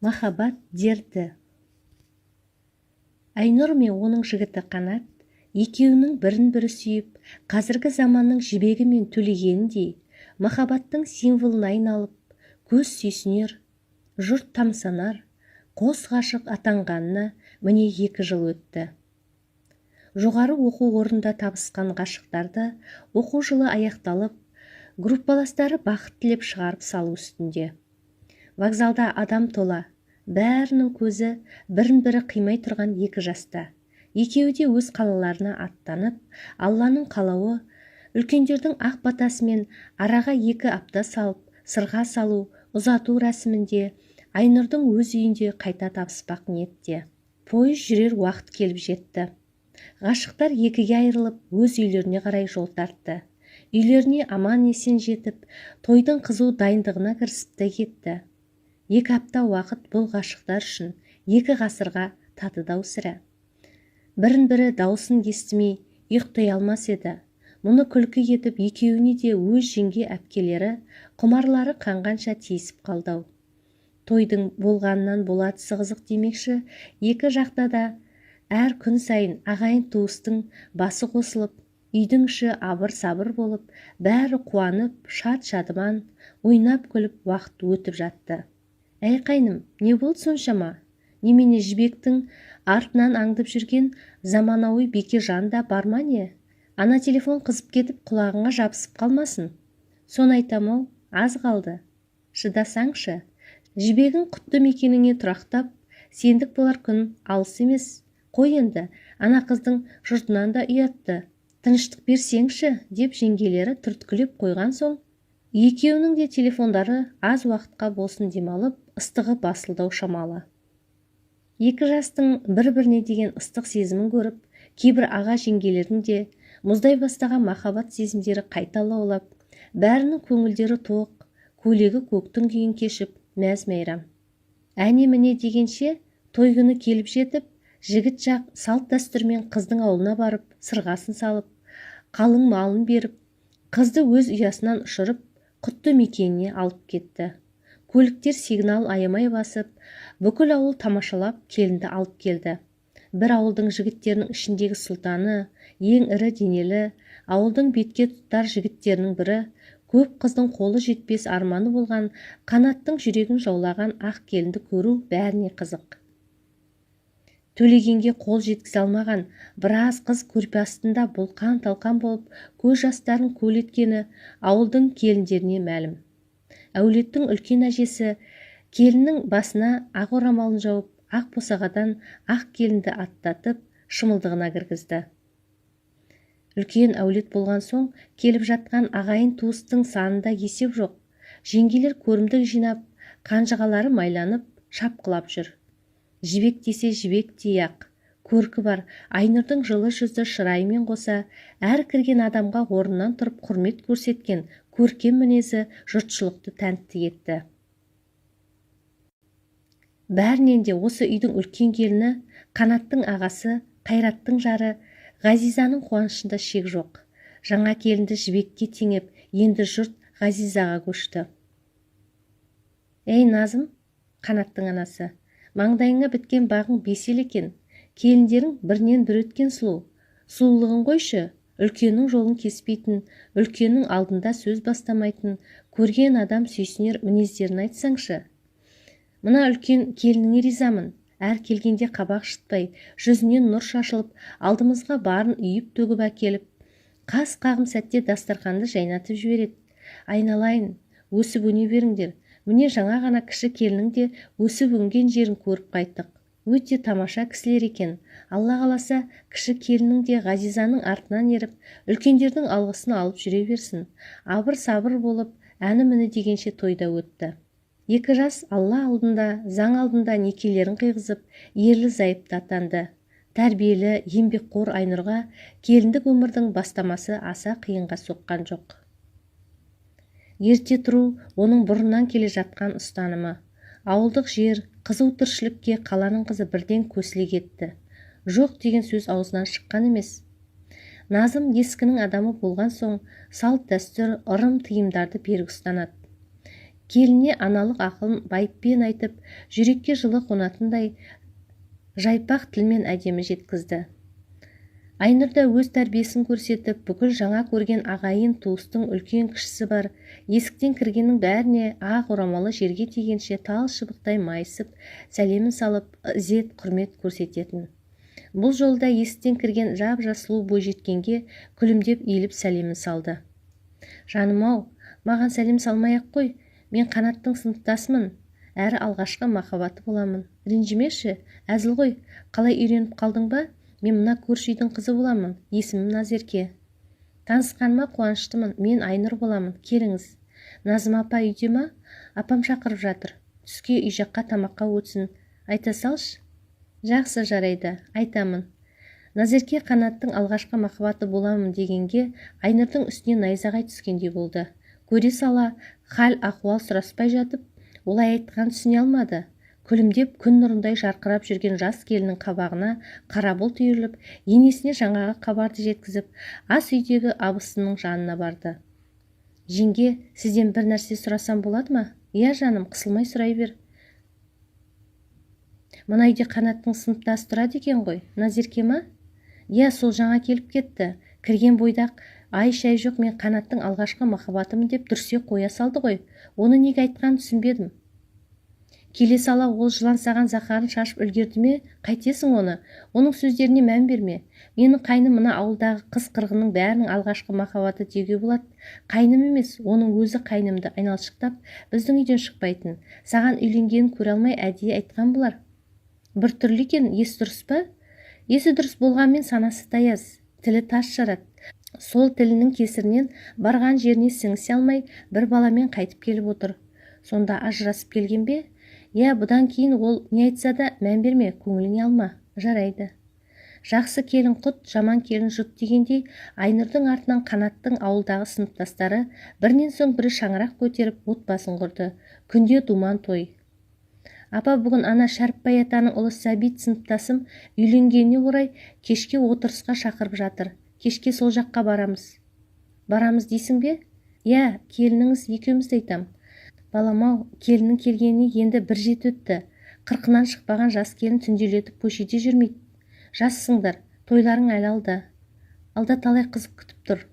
Махаббат дерті. Айнұр мен оның жігіті Қанат екеуінің бірін-бірі сүйіп, қазіргі заманның жібегі мен төлегеніндей махаббаттың символына айналып, көз сүйсінер, жұрт тамсанар, қос ғашық атанғанына міне 2 жыл өтті. Жоғары оқу орнында табысқан ғашықтарды оқу жылы аяқталып, группаластары бақыт тілеп шығарып салу үстінде. Вокзалда адам тола, бәрінің көзі бірін-бірі қимай тұрған 2 жаста. Екеуі де өз қалаларына аттанып, Алланың қалауы, үлкендердің ақ батасымен араға 2 апта салып, сырға салу, ұзату рәсімінде Айнұрдың өз үйінде қайта табыспақ ниетте. Пойыз жүрер уақыт келіп жетті. Ғашықтар 2-ге айырылып, өз үйлеріне қарай жол тартты. Үйлеріне аман-есен жетіп, тойдың қызу дайындығына кірісіп те кетті. 2 апта уақыт бұл ғашықтар үшін 2 ғасырға татыдау сірә. Бірін-бірі даусын естімей ұйықтай алмас еді. Мұны күлкі етіп, екеуіне де өз жеңге әпкелері, құмарлары қанғанша тиісіп қалдау. Тойдың болғанынан болатысы қызық демекші, 2 жақта да әр күн сайын ағайын туыстың басы қосылып, үйдің іші абыр-сабыр болып, бәрі қуанып, шат-шадыман, ойнап күліп уақыт өтіп жатты. Әй қайным, не болды соншама? Немене жібектің артынан аңдып жүрген заманауи беке жанда бар ма не? Ана телефон қызып кетіп құлағыңа жабысып қалмасын. Соны айтам-ау, аз қалды. Шыдасаңшы, жібегің құтты мекеніңе тұрақтап, сендік болар күн алыс емес. Қой енді, ана қыздың жұртынан да ұятты. Тыныштық берсеңші, деп жеңгелері түрткілеп қойған соң, екеуінің де телефондары аз уақытқа болсын демалып, ыстығы басылдау шамалы. 2 жастың бір-біріне деген ыстық сезімін көріп, кейбір аға жеңгелердің де мұздай бастаған махаббат сезімдері қайта лаулап, бәрінің көңілдері тоқ, көйлегі көктің күйін кешіп, мәз-мәйрам. Әне-міне дегенше, той күні келіп жетіп, жігіт жақ салт дәстүрмен қыздың ауылына барып, сырғасын салып, қалың малын беріп, қызды өз ұясынан ұшырып, құтты мекеніне алып кетті. Көліктер сигнал аямай басып, бүкіл ауыл тамашалап келінді алып келді. Бір ауылдың жігіттерінің ішіндегі сұлтаны, ең ірі денелі, ауылдың бетке тұтар жігіттерінің бірі, көп қыздың қолы жетпес арманы болған Қанаттың жүрегін жаулаған ақ келінді көру бәріне қызық. Төлегенге қол жеткізе алмаған біраз қыз көрпе астында бұлқан-талқан болып, көз жастарын көл еткені ауылдың келіндеріне мәлім. Әулеттің үлкен әжесі келіннің басына ақ орамалын жауып, ақ босағадан ақ келінді аттатып, шымылдығына кіргізді. Үлкен әулет болған соң, келіп жатқан ағайын туыстың санында есеп жоқ. Жеңгелер көрімдік жинап, қанжығалары майланып, шапқылап жүр. Жібек десе жібектей ақ, көркі бар, Айнұрдың жылы жүзді шырайымен қоса, әр кірген адамға орнынан тұрып құрмет көрсеткен көркем мінезі жұртшылықты тәнті етті. Бәрінен де осы үйдің үлкен келіні, Қанаттың ағасы, Қайраттың жары, Ғазизаның қуанышында шек жоқ. Жаңа келінді жібекке теңеп, енді жұрт Ғазизаға көшті. Ей Назым, Қанаттың анасы, маңдайыңа біткен бағың 5 екен. Келіндерің бірінен бір өткен сұлу. Сұлулығын қойшы, үлкеннің жолын кеспейтін, үлкеннің алдында сөз бастамайтын, көрген адам сүйсінер мінездерін айтсаңшы. Мына үлкен келініңе ризамын. Әр келгенде қабақ шытпай, жүзінен нұр шашылып, алдымызға барын үйіп төгіп әкеліп, қас қағым сәтте дастарханды жайнатып жібереді. Айналайын, өсіп өне беріңдер. Міне жаңа ғана кіші келінің де өсіп өнген жерін көріп қайттық. Өте тамаша кісілер екен. Алла қаласа, кіші келінің де Ғазизаның артынан еріп, үлкендердің алғысын алып жүре берсін. Абыр-сабыр болып, әні-міні дегенше тойда өтті. 2 жас Алла алдында, заң алдында некелерін қиғызып, ерлі-зайыпты атанды. Тәрбиелі, еңбекқор Айнұрға келіндік өмірдің бастамасы аса қиынға соққан жоқ. Ерте тұру оның бұрыннан келе жатқан ұстанымы. Ауылдық жер, қызу тіршілікке қаланың қызы бірден көсіле кетті. Жоқ деген сөз аузынан шыққан емес. Назым ескінің адамы болған соң, салт дәстүр, ырым тыйымдарды берік ұстанады. Келіне аналық ақылын байыппен айтып, жүрекке жылы қонатындай жайпақ тілмен әдемі жеткізді. Айнұр да өз тәрбиесін көрсетіп, бүкіл жаңа көрген ағайын туыстың үлкен кішісі бар, есіктен кіргеннің бәріне ақ орамалы жерге тигенше тал шыбықтай майысып, сәлемін салып, ізет құрмет көрсететін. Бұл жолда есіктен кірген жап-жас сұлу бойжеткенге күлімдеп иіліп сәлемін салды. Жаным-ау, маған сәлем салмай-ақ қой, мен Қанаттың сыныптасымын, әрі алғашқы махаббаты боламын. Ренжімеші, әзіл ғой, қалай үйреніп қалдың ба? Мен мына көрші үйдің қызы боламын, есімім Назерке. Танысқаныма қуаныштымын, мен Айнұр боламын, келіңіз. Назым апа үйде ма? Апам шақырып жатыр, түске үй жаққа тамаққа өтсін, айта салшы. Жақсы, жарайды, айтамын. Назерке Қанаттың алғашқы махаббаты боламын дегенге Айнұрдың үстіне найзағай түскендей болды. Көре сала, хал ахуал сұраспай жатып, олай айтқан түсіне алмады. Күлімдеп күн нұрындай жарқырап жүрген жас келінің қабағына қара бұлт үйіріліп, енесіне жаңағы хабарды жеткізіп, ас үйдегі абысының жанына барды. Жеңге, сізден бір нәрсе сұрасам болады ма? Иә жаным, қысылмай сұрай бер. Мына үйде Қанаттың сыныптасы тұрады екен ғой, Назерке ма? Иә, сол жаңа келіп кетті. Кірген бойдақ, ай шай жоқ, мен Қанаттың алғашқы махаббатымын деп дүрсе қоя салды ғой. Оны неге айтқанын түсінбедім. Келе сала ол жылан саған зақарын шашып үлгерді ме? Қайтесің оны? Оның сөздеріне мән берме. Менің қайным мына ауылдағы қыз қырғынның бәрінің алғашқы махаббаты деуге болады. Қайным емес, оның өзі қайнымды айналшықтап, біздің үйден шықпайтын. Саған үйленгенін көре алмай әдейі айтқан бұлар. Бір түрлі екен, есі дұрыс па? Есі дұрыс болғанмен санасы таяз, тілі тас жарады. Сол тілінің кесірінен барған жеріне сіңісе алмай, бір баламен қайтып келіп отыр. Сонда ажырасып келген бе? Иә, бұдан кейін ол не айтса да мән берме, көңіліңе алма, жарайды. Жақсы келін құт, жаман келін жұт дегендей, Айнұрдың артынан Қанаттың ауылдағы сыныптастары бірінен соң бірі шаңырақ көтеріп отбасын құрды. Күнде думан той. Апа, бүгін ана Шәріпбай атаның ұлы Сәбит сыныптасым үйленгеніне орай кешке отырысқа шақырып жатыр. Кешке сол жаққа барамыз. Барамыз дейсің бе? Иә, келініңіз екеумізді айтам. Балам-ау, келінің келгеніне енді бір жет өтті. Қырқынан шықпаған жас келін түнделетіп көшеде жүрмейді. Жассыңдар, тойларың әлі алда. Алда талай қызық күтіп тұр.